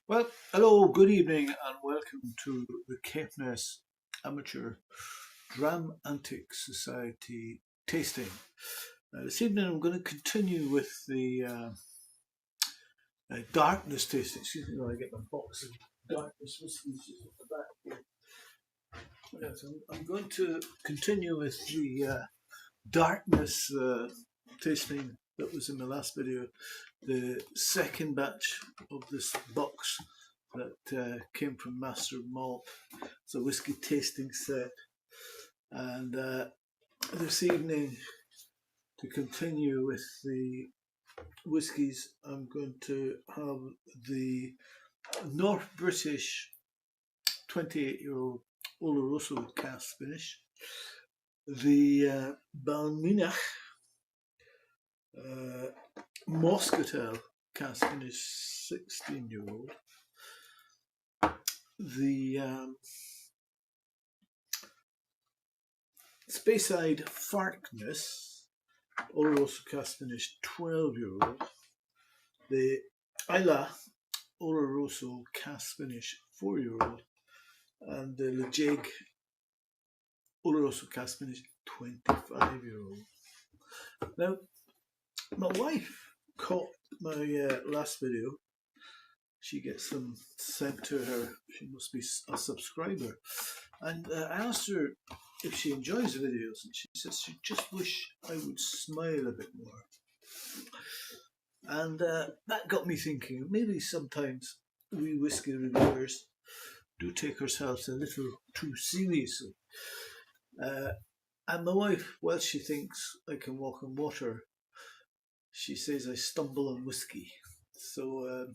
Well, hello, good evening, and welcome to the Caithness Amateur Dram Antiques Society tasting. This evening I'm going to continue with the darkness tasting. Excuse me while I get my box of darkness whiskies just at the back here. Yes, I'm going to continue with the darkness tasting that was in the last video. The second batch of this box that came from Master Malt. It's a whiskey tasting set, and this evening, to continue with the whiskies, I'm going to have the North British 28-year-old Oloroso cask finish, the Balmenach Moscatel cask finish 16-year-old, the Speyside Farkness Oloroso cask finish 12-year-old, the Isla Oloroso cask finish 4-year-old, and the Ledaig Oloroso cask finish 25-year-old. Now, my wife caught my last video. She gets them sent to her. She must be a subscriber. And I asked her if she enjoys the videos, and she says she just wish I would smile a bit more. And that got me thinking, maybe sometimes we whiskey reviewers do take ourselves a little too seriously. And my wife, while she thinks I can walk on water, she says I stumble on whiskey. So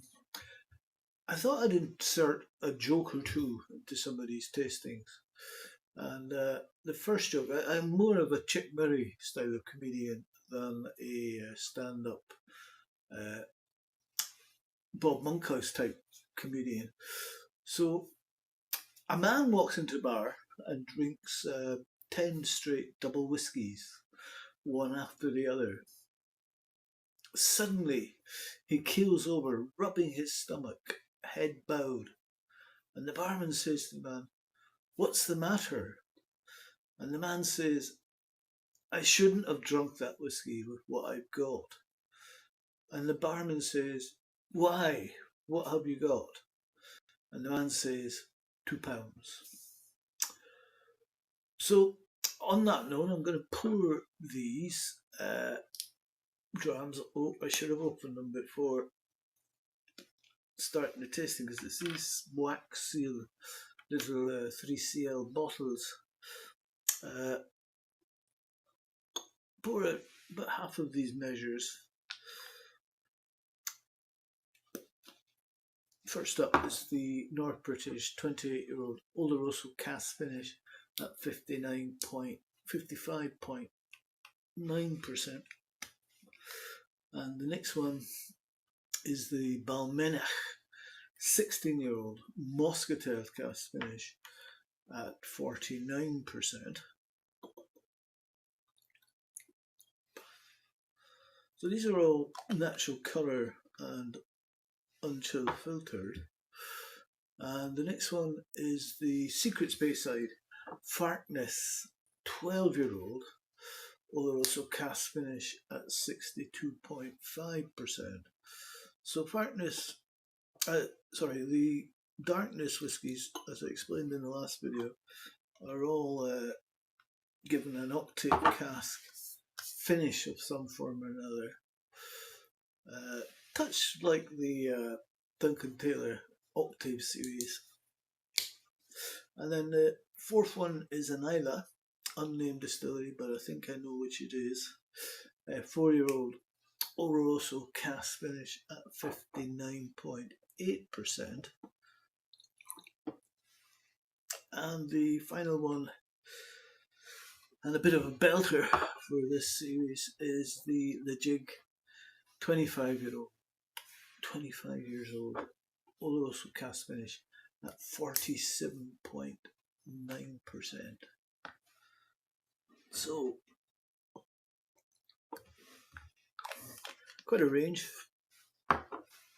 I thought I'd insert a joke or two into some of these tastings. And the first joke, I'm more of a Chick Murray style of comedian than a stand-up Bob Monkhouse type comedian. So a man walks into a bar and drinks 10 straight double whiskies, one after the other. Suddenly, he keels over, rubbing his stomach, head bowed. And the barman says to the man, "What's the matter?" And the man says, "I shouldn't have drunk that whiskey with what I've got." And the barman says, "Why? What have you got?" And the man says, £2. So, on that note, I'm going to pour these drams. Oh, I should have opened them before starting the tasting, because it's these wax seal little 3cl bottles. Pour about half of these measures. First up is the North British 28-year-old Oloroso cask finish at 55.9%. And the next one is the Balmenach 16-year-old Moscatel cask finish at 49%. So these are all natural colour and unchill filtered. And the next one is the Secret Speyside Farkness 12-year-old Oloroso cask finish at 62.5%. So Farkness, the darkness whiskies, as I explained in the last video, are all given an octave cask finish of some form or another. Touch like the Duncan Taylor Octave series. And then the fourth one is an Isla, unnamed distillery, but I think I know which it is. 4-year-old Oloroso cask finish at 59.8%. And the final one, and a bit of a belter for this series, is the Ledaig 25 years old Oloroso cask finish at 47.9%. So quite a range. A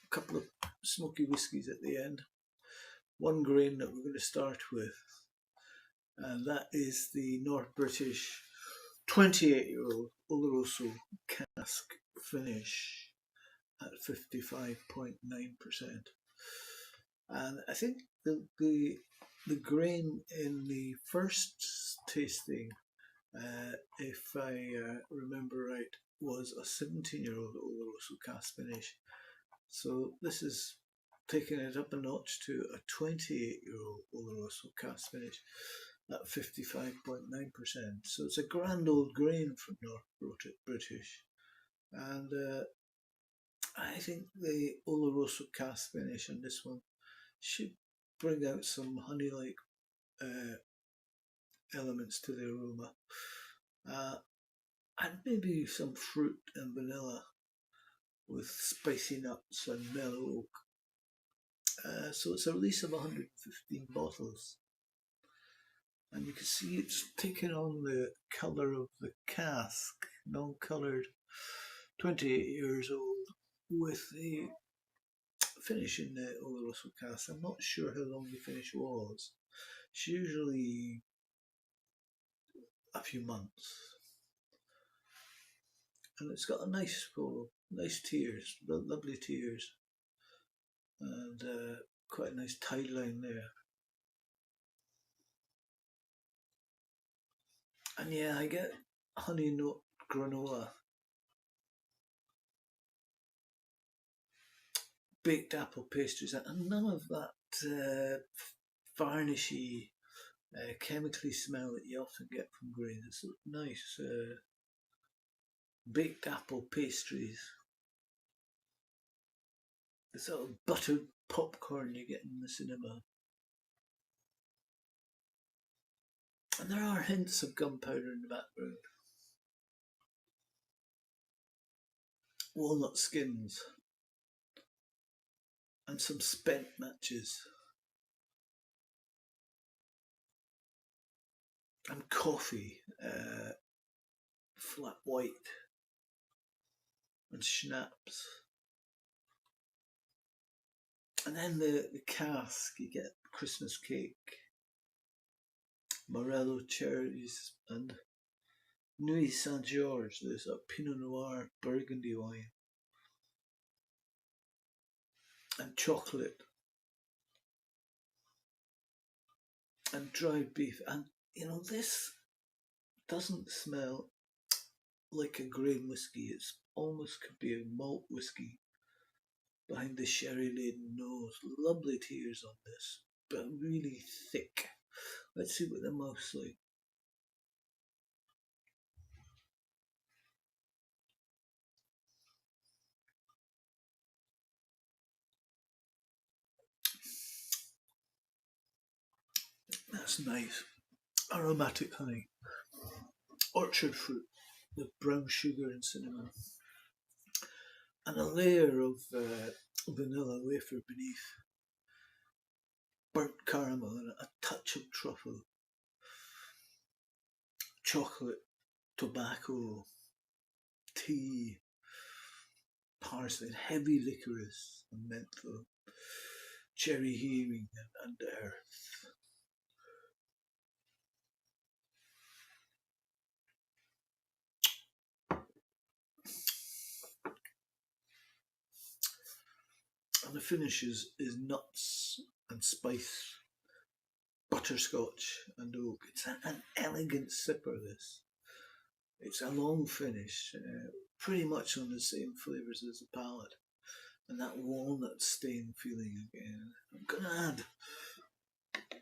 couple of smoky whiskies at the end. One grain that we're going to start with, and that is the North British 28-year-old Oloroso Cask finish at 55.9%. And I think the grain in the first tasting, if I remember right, was a 17-year-old Oloroso Cask finish. So this is taking it up a notch to a 28-year-old Oloroso Cask finish at 55.9%. So it's a grand old grain from North British. And I think the Oloroso Cask finish on this one should bring out some honey-like elements to the aroma. And maybe some fruit and vanilla with spicy nuts and mellow oak. So it's a release of 115 bottles. And you can see it's taking on the colour of the cask, non-coloured, 28 years old, with the finish in the Oloroso cask. I'm not sure how long the finish was. It's usually a few months. And it's got a nice tears, lovely tears, and quite a nice tide line there. And yeah, I get honey note granola, baked apple pastries, and none of that varnishy, chemically smell that you often get from grain. It's nice baked apple pastries, the sort of buttered popcorn you get in the cinema. And there are hints of gunpowder in the background. Walnut skins and some spent matches and coffee, flat white, and schnapps. And then the cask, you get Christmas cake, Morello cherries, and Nuit Saint George, this Pinot Noir Burgundy wine, and chocolate, and dried beef. And you know, this doesn't smell like a grain whiskey. It's almost could be a malt whiskey behind the sherry laden nose. Lovely tears on this, but really thick. Let's see what the mouth's like. That's nice. Aromatic honey, orchard fruit with brown sugar and cinnamon, and a layer of vanilla wafer beneath, burnt caramel and a touch of truffle, chocolate, tobacco, tea, parsley, and heavy licorice and menthol, cherry hearing and earth. And the finish is nuts and spice, butterscotch and oak. It's an elegant sipper, this. It's a long finish, pretty much on the same flavours as the palate. And that walnut stain feeling again. I'm going to add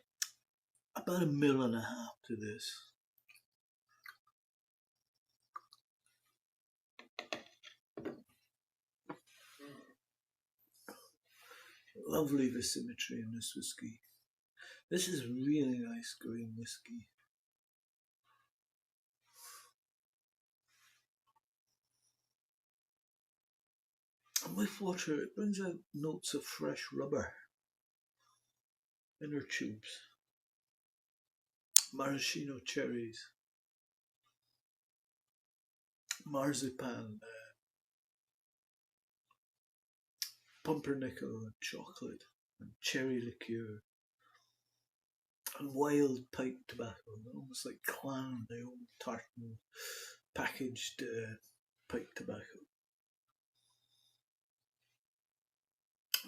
about 1.5 ml to this. Lovely symmetry in this whiskey. This is really nice green whiskey. And with water, it brings out notes of fresh rubber, inner tubes, maraschino cherries, marzipan, pumpernickel and chocolate and cherry liqueur and wild pipe tobacco, almost like Clan, the old tartan packaged pipe tobacco.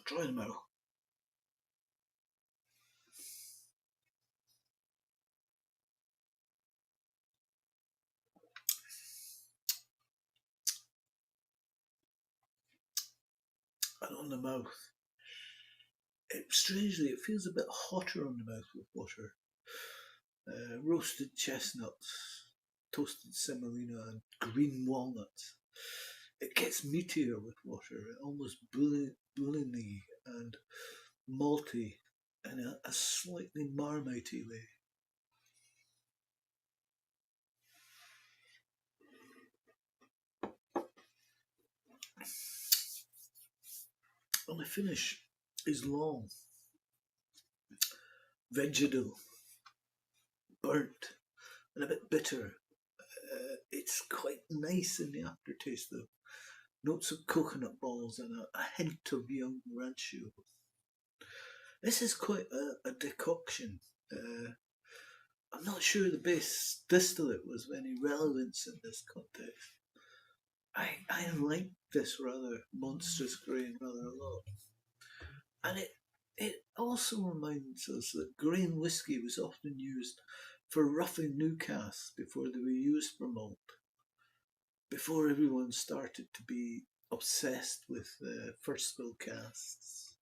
Try them out. And on the mouth, strangely, it feels a bit hotter on the mouth with water. Roasted chestnuts, toasted semolina, and green walnuts. It gets meatier with water, almost bouillony and malty in a slightly marmitey way. And the finish is long, vegetal, burnt, and a bit bitter. It's quite nice in the aftertaste though. Notes of coconut balls and a hint of young rancio. This is quite a decoction. I'm not sure the base distillate was of any relevance in this context. I like this rather monstrous grain rather a lot. And it also reminds us that grain whisky was often used for roughing new casks before they were used for malt, before everyone started to be obsessed with first fill casks.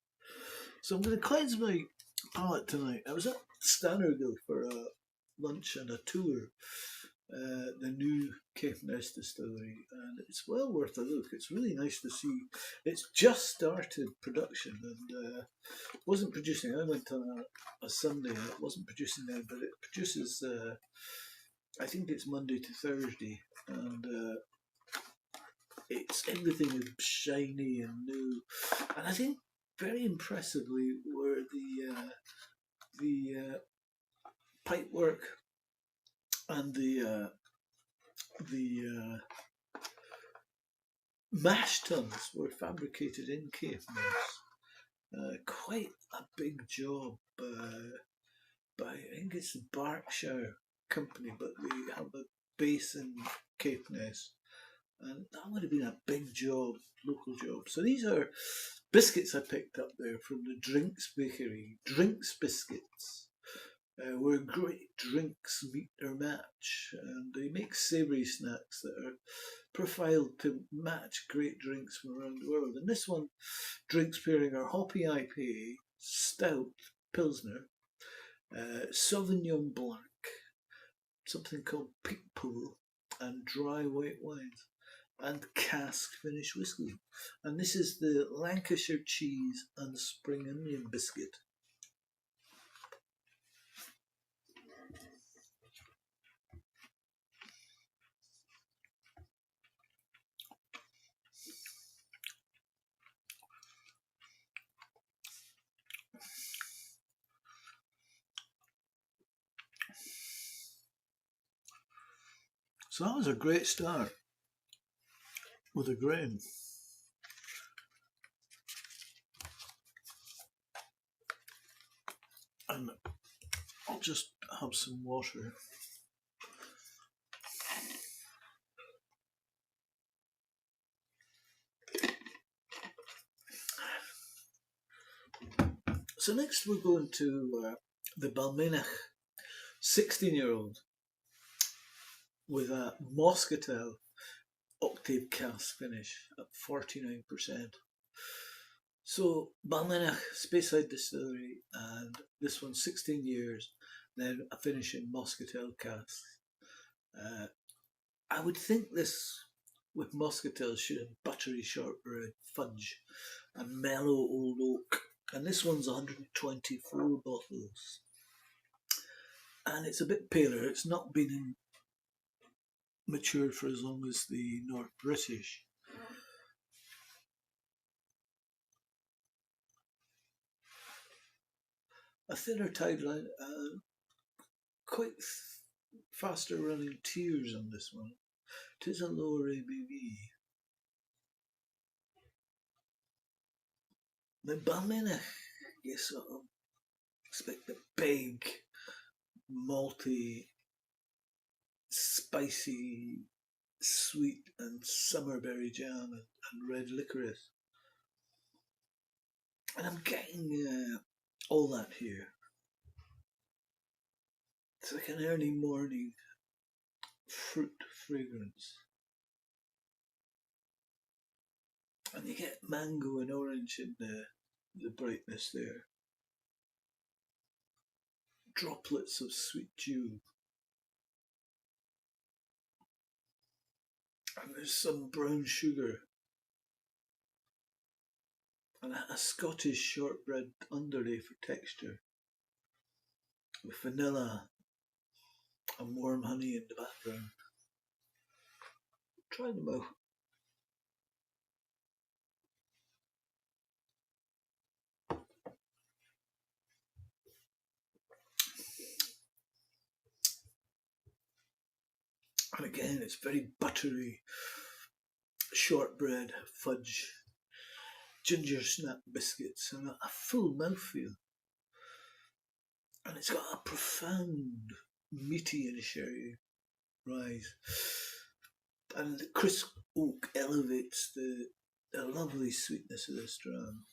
So I'm going to cleanse my palate tonight. I was at Stannerville for a lunch and a tour, the new Caithness distillery, and it's well worth a look. It's really nice to see. It's just started production and wasn't producing. I went on a Sunday and it wasn't producing then, but it produces. I think it's Monday to Thursday, and it's everything is shiny and new, and I think very impressively were the pipe work and the mash tuns were fabricated in Caithness. Quite a big job by I think it's the Berkshire company, but they have a base in Caithness, and that would have been a big job, local job. So these are biscuits I picked up there from the Drinks Bakery. Drinks biscuits, where great drinks meet their match, and they make savoury snacks that are profiled to match great drinks from around the world. And this one, drinks pairing are hoppy IPA, stout Pilsner, Sauvignon Blanc, something called Peak Pool, and dry white wines, and cask finished whisky. And this is the Lancashire cheese and spring onion biscuit. So that was a great start with a grain. And I'll just have some water. So next we're going to the Balmenach 16-year-old with a Moscatel octave cask finish at 49%. So Balmenach, Speyside distillery, and this one 16 years, then a finish in Moscatel cask. I would think this with Moscatel should have buttery shortbread, fudge, and mellow old oak. And this one's 124 bottles. And it's a bit paler. It's not been matured for as long as the North British. A thinner tide line, quite faster running tears on this one. It is a lower ABV. then Balmenach, you sort of expect the big, malty, spicy, sweet and summerberry jam and red licorice. And I'm getting all that here. It's like an early morning fruit fragrance. And you get mango and orange in the brightness there. Droplets of sweet dew. And there's some brown sugar. And a Scottish shortbread underlay for texture. With vanilla and warm honey in the background. Try them out. And again, it's very buttery. Shortbread, fudge, ginger snap biscuits, and a full mouthfeel. And it's got a profound meaty and sherry rise. And the crisp oak elevates the lovely sweetness of this dram.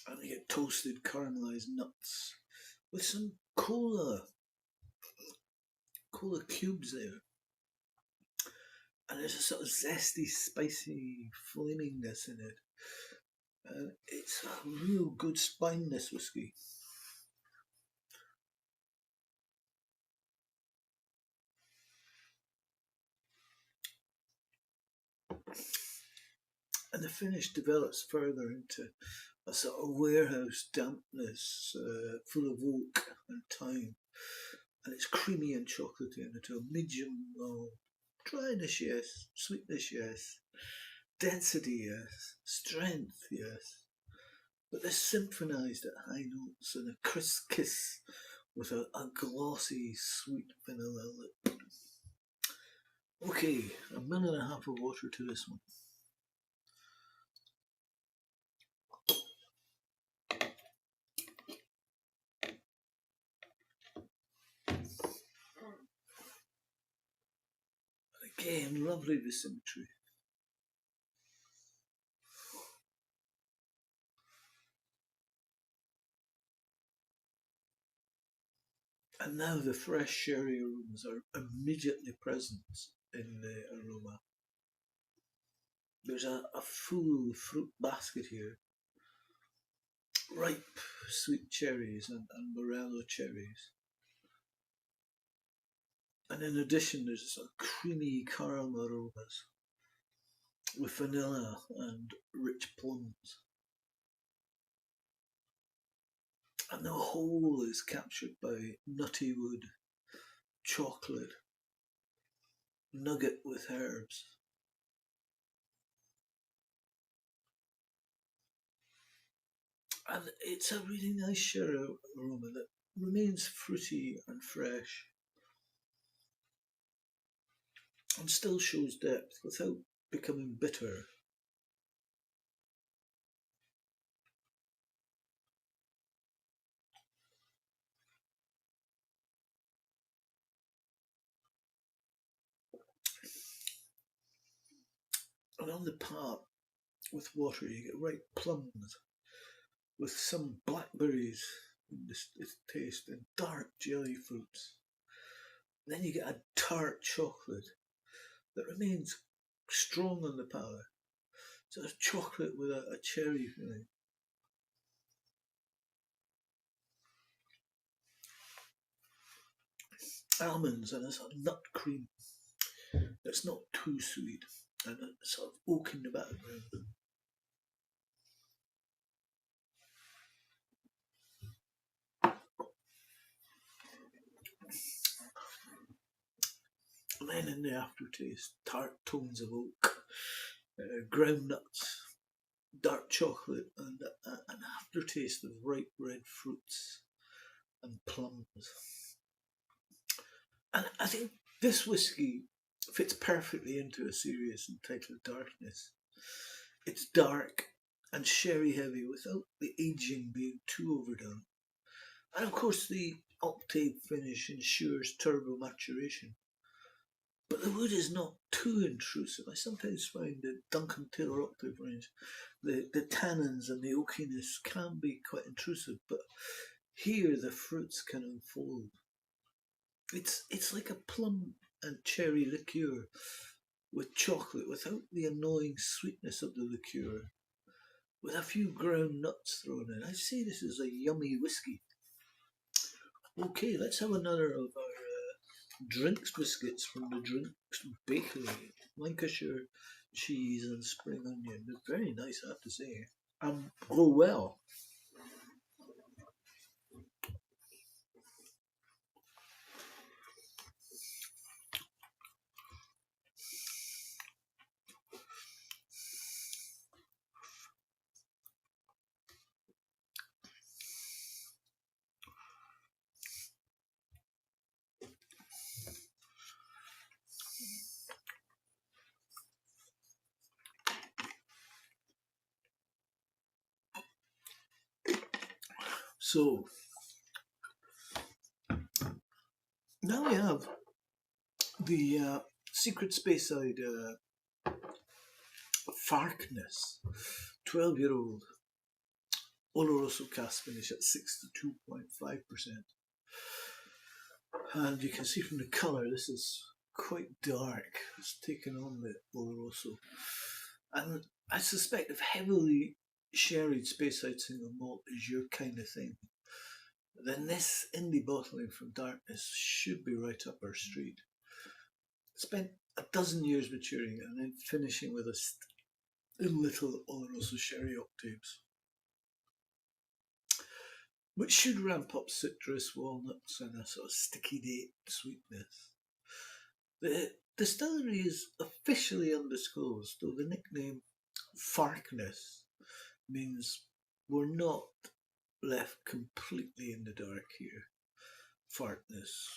And you get toasted caramelized nuts with some cola cubes there. And there's a sort of zesty, spicy flamingness in it. And it's a real good spine, this whiskey. And the finish develops further into a sort of warehouse dampness, full of oak and thyme. And it's creamy and chocolatey and into a medium low. Dryness, yes. Sweetness, yes. Density, yes. Strength, yes. But they're symphonised at high notes and a crisp kiss with a glossy, sweet vanilla lip. Okay, 1.5 mils of water to this one. Again, lovely symmetry. And now the fresh sherry aromas are immediately present in the aroma. There's a full fruit basket here. Ripe sweet cherries and morello cherries. And in addition, there's a sort of creamy caramel aromas with vanilla and rich plums. And the whole is captured by nutty wood, chocolate, nugget with herbs. And it's a really nice sherry aroma that remains fruity and fresh and still shows depth without becoming bitter. And on the palate, with water, you get ripe plums with some blackberries in this taste and dark jelly fruits. And then you get a tart chocolate that remains strong on the palate. So it's chocolate with a cherry feeling. Almonds and a sort of nut cream that's not too sweet and a sort of oak in the background. And then in the aftertaste, tart tones of oak, ground nuts, dark chocolate, and an aftertaste of ripe red fruits and plums. And I think this whiskey fits perfectly into a series entitled Darkness. It's dark and sherry heavy without the aging being too overdone. And of course, the octave finish ensures turbo maturation. But the wood is not too intrusive. I sometimes find the Duncan Taylor octave range, the tannins and the oakiness can be quite intrusive, but here the fruits can unfold. It's like a plum and cherry liqueur with chocolate without the annoying sweetness of the liqueur, with a few ground nuts thrown in. I say this is a yummy whiskey. Okay, let's have another of our drinks biscuits from the Drinks Bakery. Lancashire cheese and spring onion. They're very nice, I have to say. Oh well. So now we have the Secret Speyside Farkness, 12-year-old Oloroso Cask finish at 62.5%. And you can see from the colour, this is quite dark. It's taken on the Oloroso. And I suspect if heavily sherried Speyside single malt is your kind of thing, then this indie bottling from Darkness should be right up our street. Spent a dozen years maturing and then finishing with a little Oloroso sherry octaves, which should ramp up citrus, walnuts, and a sort of sticky date sweetness. The distillery is officially undisclosed, though the nickname Farkness means we're not left completely in the dark here. Farkness.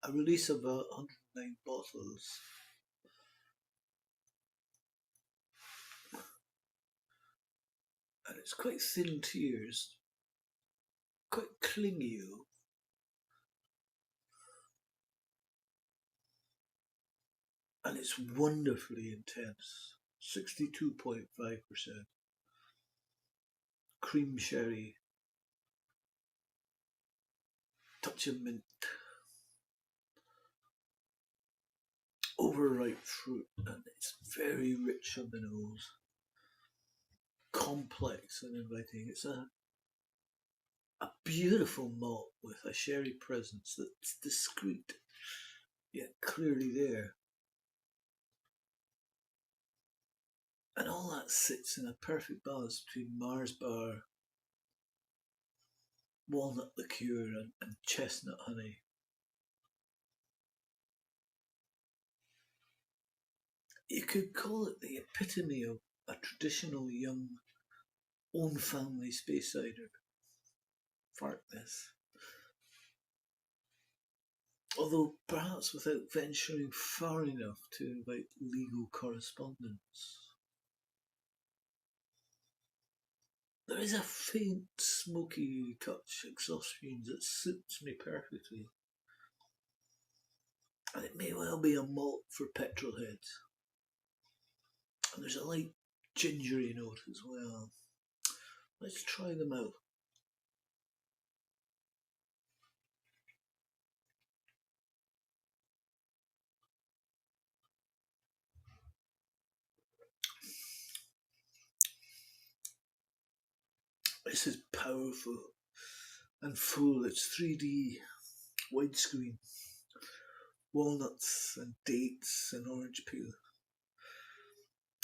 A release of 109 bottles. And it's quite thin tiers, quite clingy though. And it's wonderfully intense. 62.5%. Cream sherry. Touch of mint. Overripe fruit, and it's very rich on the nose. Complex and inviting. It's a beautiful malt with a sherry presence that's discreet yet clearly there. And all that sits in a perfect balance between Mars bar, walnut liqueur, and chestnut honey. You could call it the epitome of a traditional young, own family Speysider. Farkness. Although perhaps without venturing far enough to invite legal correspondence. There is a faint smoky touch exhaust fumes that suits me perfectly. And it may well be a malt for petrol heads. And there's a light gingery note as well. Let's try them out. This is powerful and full. It's 3D widescreen. Walnuts and dates and orange peel.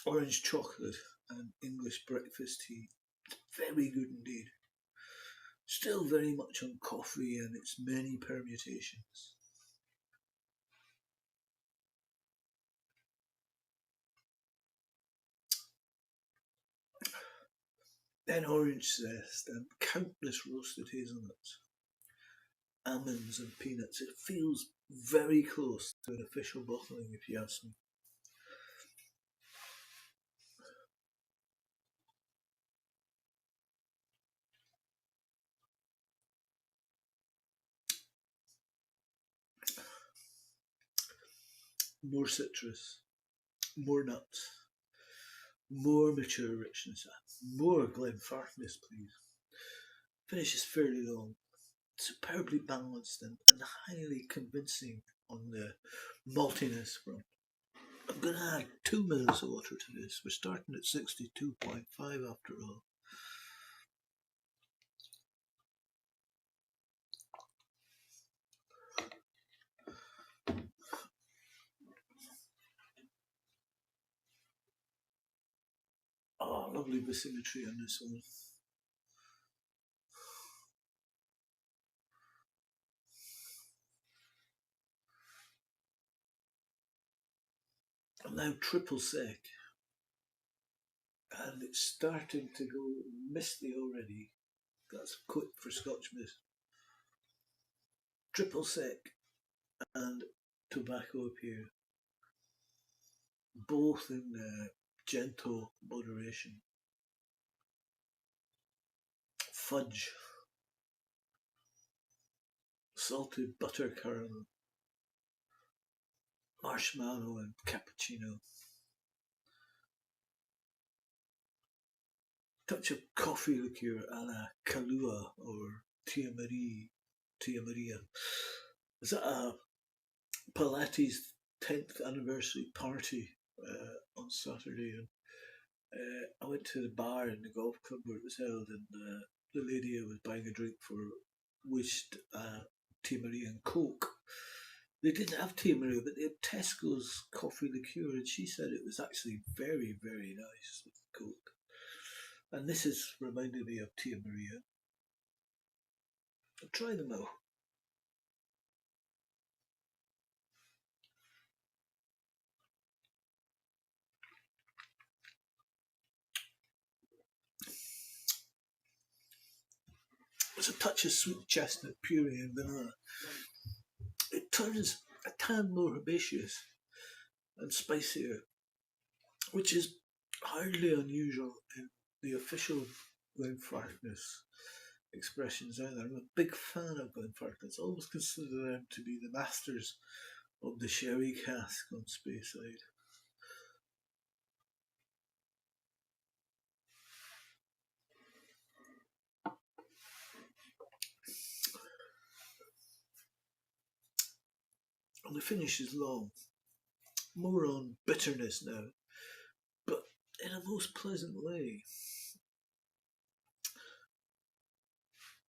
Orange chocolate and English breakfast tea. Very good indeed. Still very much on coffee and its many permutations. Then orange zest and countless roasted hazelnuts. almonds and peanuts. It feels very close to an official bottling, if you ask me. More citrus, more nuts, more mature richness, more Farkness, please. Finish is fairly long, superbly balanced and highly convincing on the maltiness front. I'm going to add 2 mils of water to this. We're starting at 62.5 after all. Oh, lovely symmetry on this one. I'm now triple sec, and it's starting to go misty already. That's quick for Scotch mist. Triple sec and tobacco up here, both in gentle moderation. Fudge, salted butter caramel, marshmallow and cappuccino. Touch of coffee liqueur a la Kahlua or Tia Maria. Is that a Pilates 10th anniversary party on Saturday? And I went to the bar in the golf club where it was held, and the lady I was buying a drink for wished Tia Maria and Coke. They didn't have Tia Maria, but they had Tesco's coffee liqueur, and she said it was actually very, very nice with Coke. And this has reminded me of Tia Maria. I'll try them out. There's a touch of sweet chestnut puree and vanilla. It turns a tad more herbaceous and spicier, which is hardly unusual in the official Farkness expressions either. I'm a big fan of Farkness. I always consider them to be the masters of the sherry cask on Speyside. And the finish is long, more on bitterness now, but in a most pleasant way.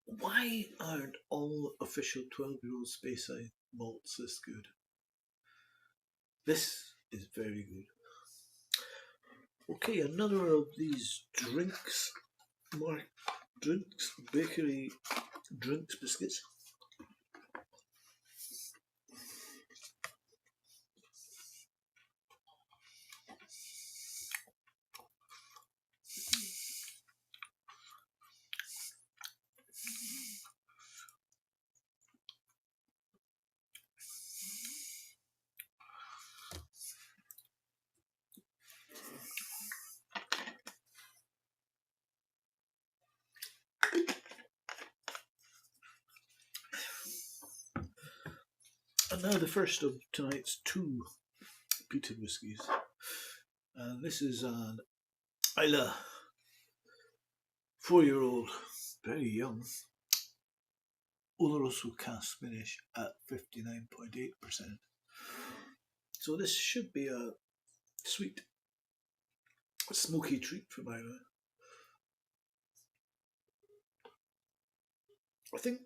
Why aren't all official 12-year-old Speyside malts this good? This is very good. Okay, another of these bakery drinks biscuits. And now the first of tonight's 2 peated whiskies. And this is an Islay 4-year-old, very young, Oloroso Cask finish at 59.8%. So this should be a sweet, smoky treat for Islay. I think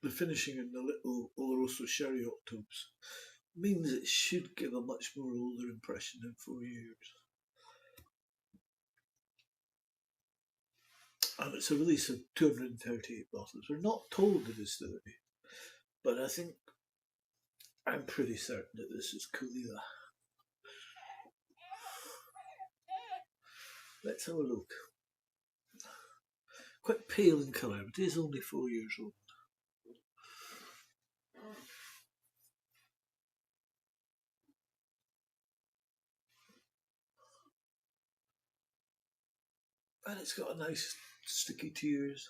the finishing in the little Oloroso sherry octaves means it should give a much more older impression than 4 years. And it's a release of 238 bottles. We're not told the distillery, but I'm pretty certain that this is Cahuilla. Let's have a look. Quite pale in colour, but it is only 4 years old. And it's got a nice sticky tears.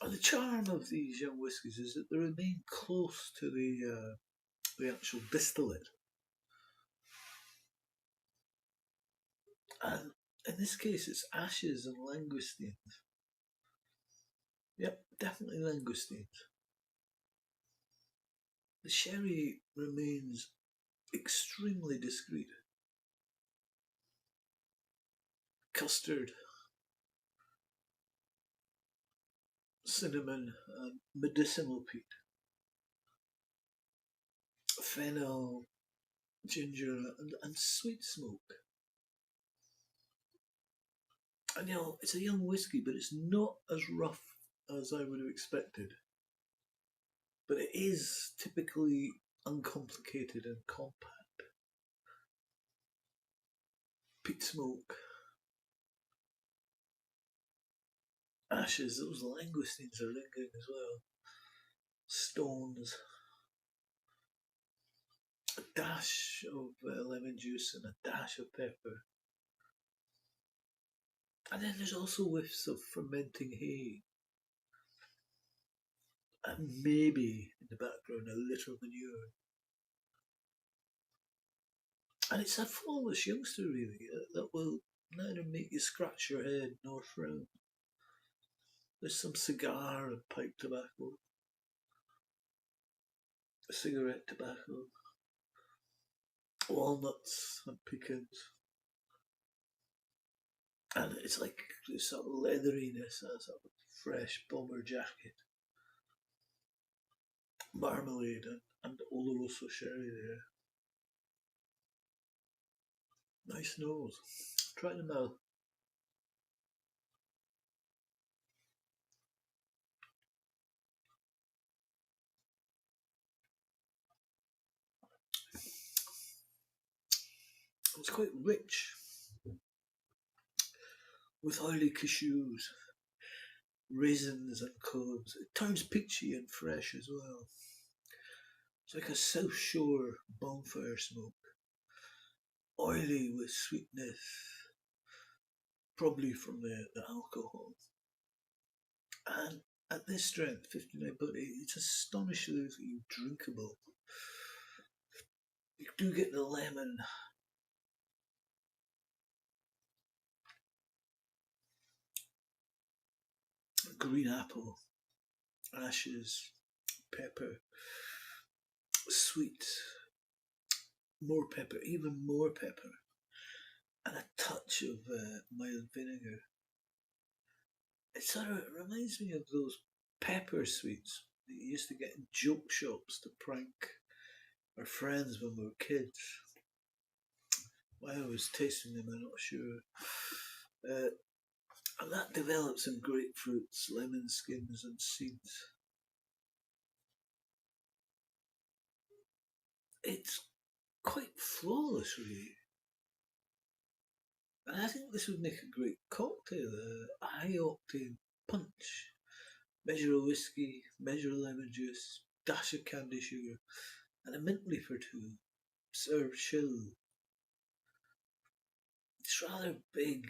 And the charm of these young whiskies is that they remain close to the actual distillate. And in this case, it's ashes and langoustines. Yep, definitely langoustines. The sherry remains extremely discreet. Custard, cinnamon, and medicinal peat. Fennel, ginger, and sweet smoke. And it's a young whiskey, but it's not as rough as I would have expected. But it is typically uncomplicated and compact. Peat smoke, ashes, those langoustines are lingering as well. Stones, a dash of lemon juice and a dash of pepper. And then there's also whiffs of fermenting hay. And maybe in the background a little manure. And it's a flawless youngster, really, that will neither make you scratch your head nor frown. There's some cigar and pipe tobacco, cigarette tobacco, walnuts and pecans. And it's like this sort of leatheriness, a sort of fresh bomber jacket. Marmalade and Oloroso sherry there. Nice nose. Try them out. It's quite rich, with oily cashews, raisins and cloves. It turns peachy and fresh as well. It's like a South Shore bonfire smoke. Oily with sweetness, probably from the alcohol. And at this strength, 59 body, it's astonishingly drinkable. You do get the lemon, green apple, ashes, pepper, sweet, more pepper, even more pepper, and a touch of mild vinegar. It sort of reminds me of those pepper sweets that you used to get in joke shops to prank our friends when we were kids. Why I was tasting them, I'm not sure. And that develops in grapefruits, lemon skins, and seeds. It's quite flawless, really. And I think this would make a great cocktail, a high octane punch. Measure of whiskey, measure of lemon juice, dash of candy sugar, and a mint leaf or two. Serve chilled. It's rather big,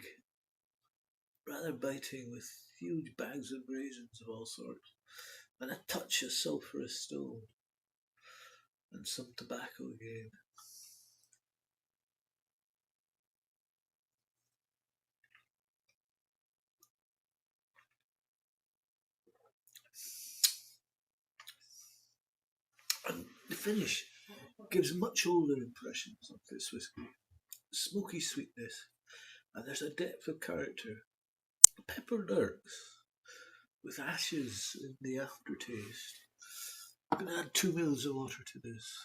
rather biting, with huge bags of raisins of all sorts, and a touch of sulphurous stone, and some tobacco again. And the finish gives much older impressions of this whiskey. Smoky sweetness, and there's a depth of character. Pepper lurks, with ashes in the aftertaste. I'm going to add 2 mils of water to this.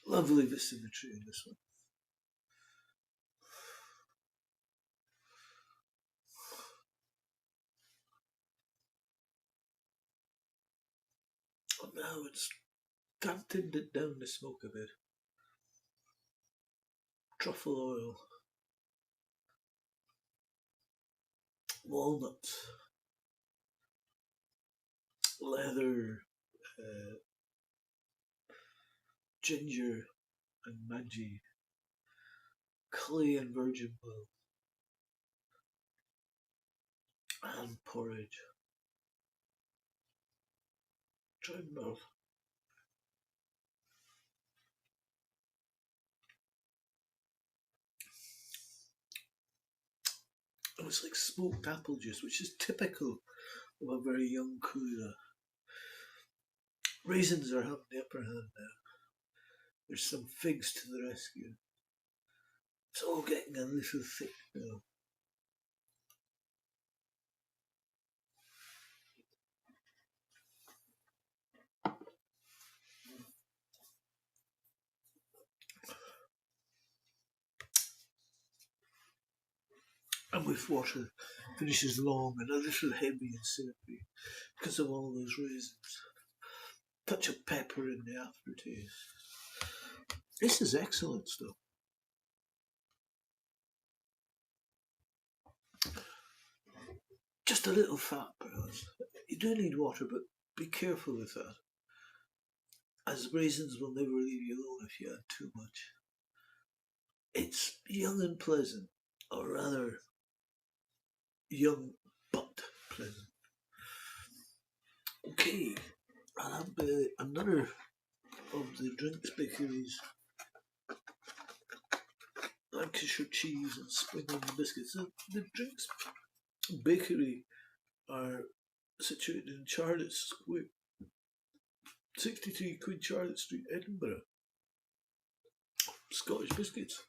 Lovely symmetry in this one. Now it's dampened it down the smoke a bit. Truffle oil, walnuts, leather, ginger and manji, clay and virgin oil, and porridge. Try mouth. It was like smoked apple juice, which is typical of a very young Kula. Raisins are having the upper hand now. There's some figs to the rescue. It's all getting a little thick now. And with water, finishes long and a little heavy and syrupy because of all those raisins. Touch of pepper in the aftertaste. This is excellent stuff. Just a little fat, perhaps. You do need water, but be careful with that, as raisins will never leave you alone if you add too much. It's young and pleasant, or rather, young but pleasant. Okay, I'll have another of the drinks bakeries. Lancashire cheese and spring onion biscuits. The drinks bakery are situated in Charlotte Square, 63 Queen Charlotte Street, Edinburgh. Scottish biscuits.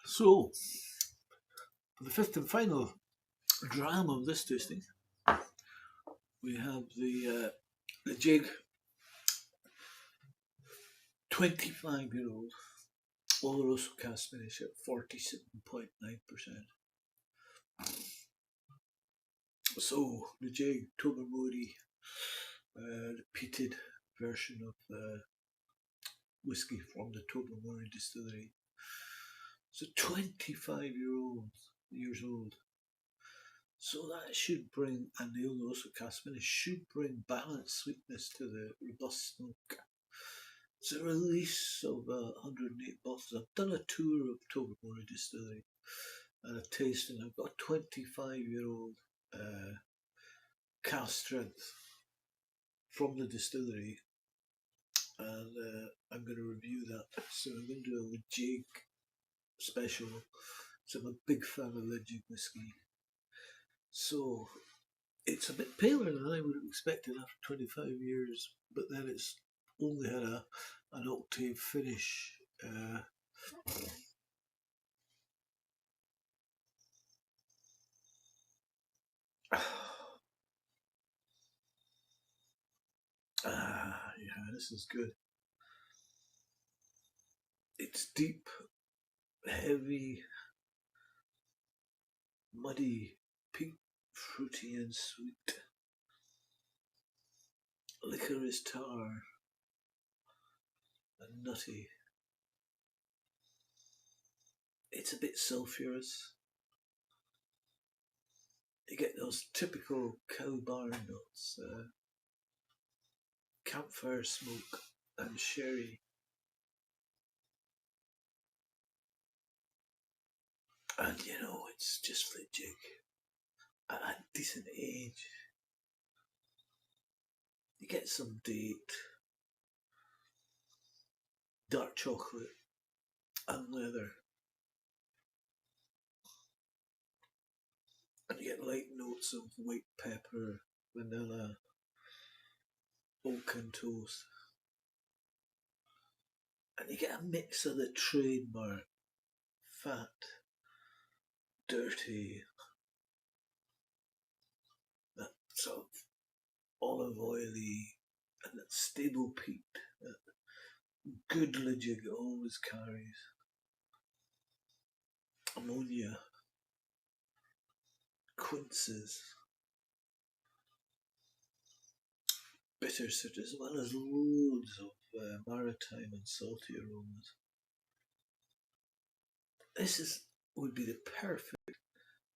So, for the fifth and final dram of this tasting, we have the Ledaig 25-year-old Oloroso Cask finish at 47.9%. So, Ledaig Tobermory, repeated version of whiskey from the Tobermory distillery. So 25 years old. So that should bring, and the Oloroso Cask finish should bring balanced sweetness to the robust smoke. It's a release of 108 bottles. I've done a tour of Tobermory distillery and a tasting. I've got a 25-year-old cask strength from the distillery, and I'm going to review that. So I'm going to do a Ledaig special. So I'm a big fan of Ledaig whiskey. So it's a bit paler than I would have expected after 25 years, but then it's only had an octave finish. Yeah, this is good. It's deep, heavy, muddy, pink, fruity and sweet. Licorice tar and nutty. It's a bit sulphurous. You get those typical cow barn notes, campfire smoke and sherry. And you know, it's just Ledaig at a decent age. You get some date, dark chocolate and leather. And you get light notes of white pepper, vanilla, oaken toast. And you get a mix of the trademark fat, dirty, that sort of olive oily, and that stable peat that good Ledaig always carries. Ammonia, quinces, bitter citrus, as well as loads of maritime and salty aromas. Would be the perfect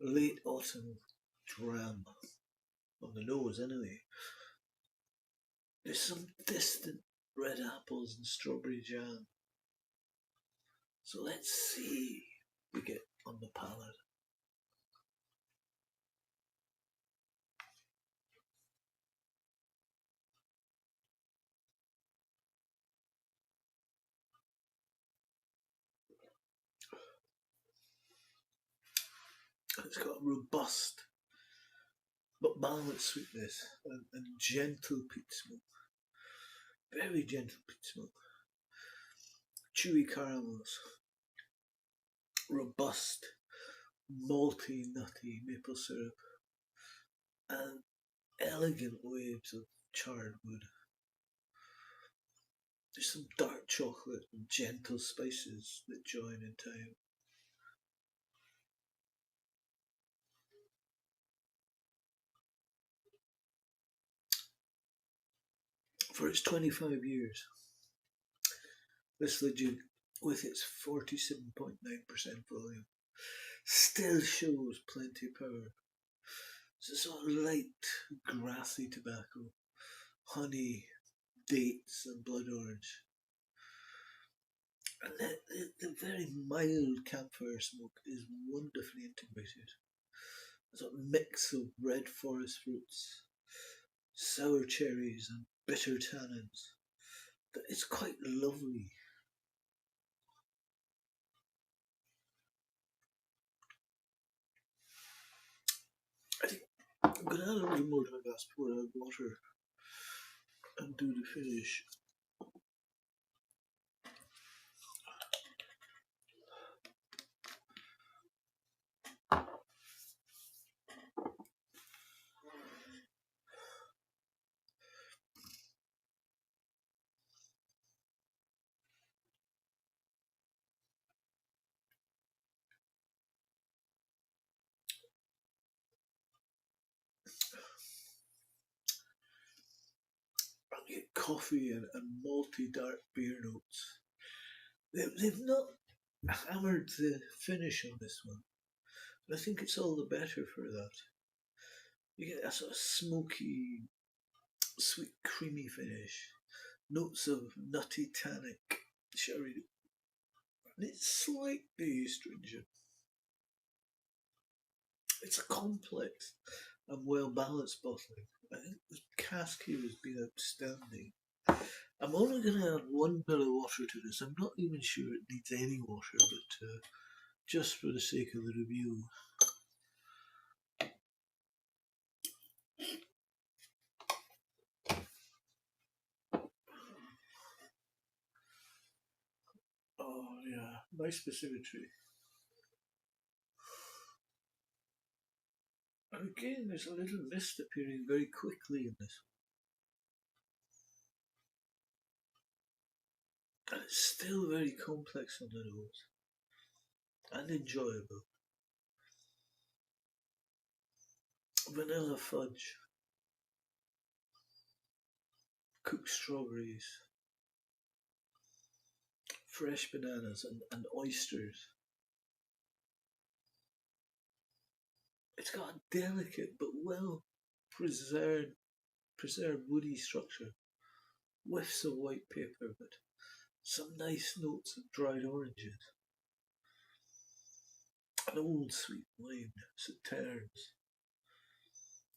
late autumn dram on the nose, anyway. There's some distant red apples and strawberry jam. So let's see what we get on the palate. It's got a robust but balanced sweetness and gentle peat smoke. Very gentle peat smoke. Chewy caramels. Robust, malty, nutty maple syrup. And elegant waves of charred wood. There's some dark chocolate and gentle spices that join in time. For its 25 years, this Ledaig, with its 47.9% volume, still shows plenty of power. It's a sort of light, grassy tobacco, honey, dates and blood orange. And the very mild campfire smoke is wonderfully integrated. A sort of mix of red forest fruits, sour cherries and bitter tannins. It's quite lovely. I think I'm going to add a little more to my glass, pour out water and do the finish. I get coffee and malty dark beer notes. They've not hammered the finish on this one. And I think it's all the better for that. You get a sort of smoky, sweet, creamy finish. Notes of nutty tannic sherry. And it's slightly astringent. It's a complex and well balanced bottling. I think the cask here has been outstanding. I'm only going to add 1 bit of water to this. I'm not even sure it needs any water, but just for the sake of the review. Oh yeah, nice precipitate. And again, there's a little mist appearing very quickly in this one. And it's still very complex on the nose. And enjoyable. Vanilla fudge. Cooked strawberries. Fresh bananas and oysters. It's got a delicate but well preserved woody structure. Whiffs of white paper, but some nice notes of dried oranges. An old sweet wine, sauternes.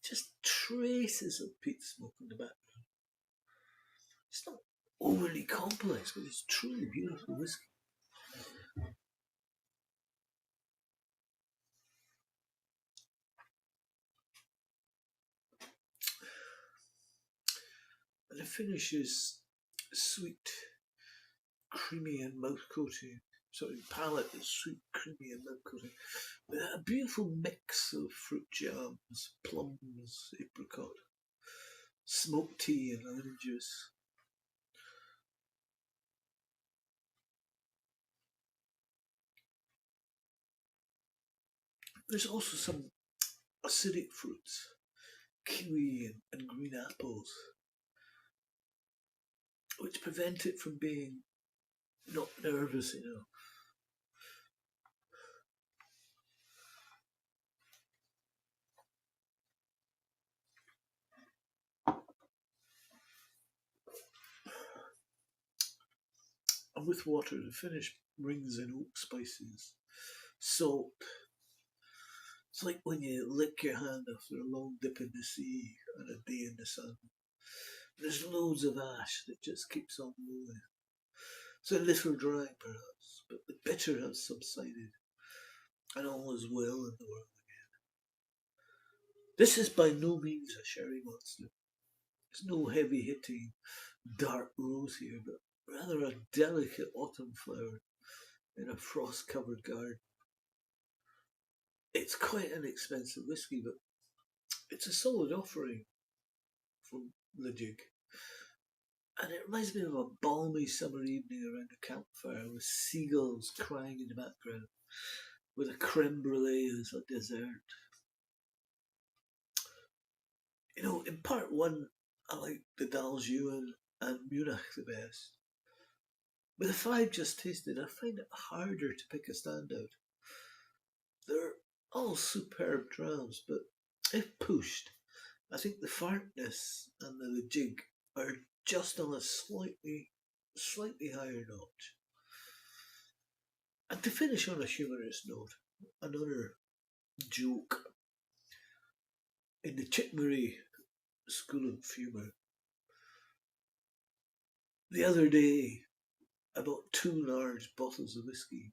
Just traces of peat smoke in the background. It's not overly complex, but it's truly beautiful whiskey. the finish is sweet, creamy and mouth coating. Sorry, palate is sweet, creamy and mouth coating. With a beautiful mix of fruit jams, plums, apricot, smoked tea and lemon juice. There's also some acidic fruits, kiwi and green apples, which prevent it from being not nervous enough. And with water, the finish brings in oak spices, salt. It's like when you lick your hand after a long dip in the sea and a day in the sun. There's loads of ash that just keeps on moving. It's a little dry, perhaps, but the bitter has subsided, and all is well in the world again. This is by no means a sherry monster. There's no heavy hitting dark rose here, but rather a delicate autumn flower in a frost covered garden. It's quite an expensive whiskey, but it's a solid offering from Ledaig. And it reminds me of a balmy summer evening around a campfire with seagulls crying in the background, with a creme brulee as a dessert. You know, in part one, I like the Daljuan and Munich the best. With the five just tasted, I find it harder to pick a standout. They're all superb drams, but if pushed, I think the Farkness and the Ledaig are just on a slightly higher notch. And to finish on a humorous note, another joke in the Chickmury School of Humour. The other day, I bought two large bottles of whiskey,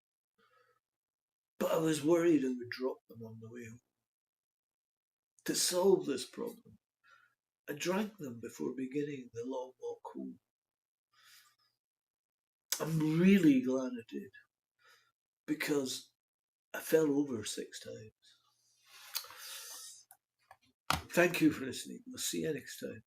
but I was worried I would drop them on the way home. To solve this problem, I drank them before beginning the long walk home. I'm really glad I did, because I fell over 6 times. Thank you for listening. We'll see you next time.